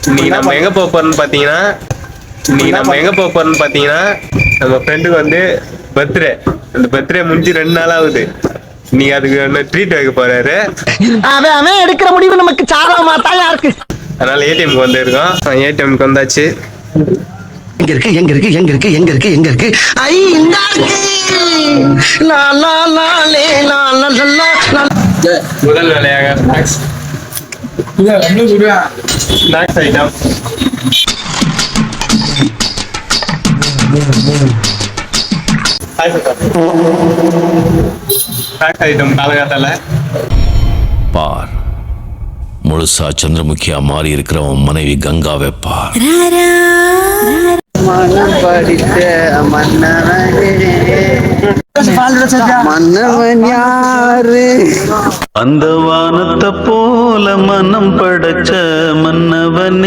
இன்னைக்கு நம்ம எங்க போக போறோம்னு பாத்தீங்கன்னா நம்ம ஃப்ரெண்டுக்கு வந்து பர்த்டே. அந்த பர்த்டே முடிஞ்சு 2 நாள் ஆகுது. நீங்க அதுக்கு ட்ரீட் வைக்க போறாரு. அவன் எடுக்கிற முடிவு நமக்கு சாதகமா தான் இருக்கு. அதனால ஏடிஎம்க்கு வந்திருக்கோம். ஏடிஎம்க்கு வந்தாச்சு. எங்க இருக்கு ஐ இந்த லா லா லா லே லா லா லா லா. முதல் வேலையாக ஸ்நாக்ஸ் ஐட்டம். ஸ்நாக்ஸ் ஐட்டம் காலகாத்தால பார். முழுசா சந்திரமுகியா மாறி இருக்கிறவன் மனைவி கங்காவை பார். மன்னவன் யாரு? அந்த வானத்தை போல மனம் படைச்ச மன்னவனே.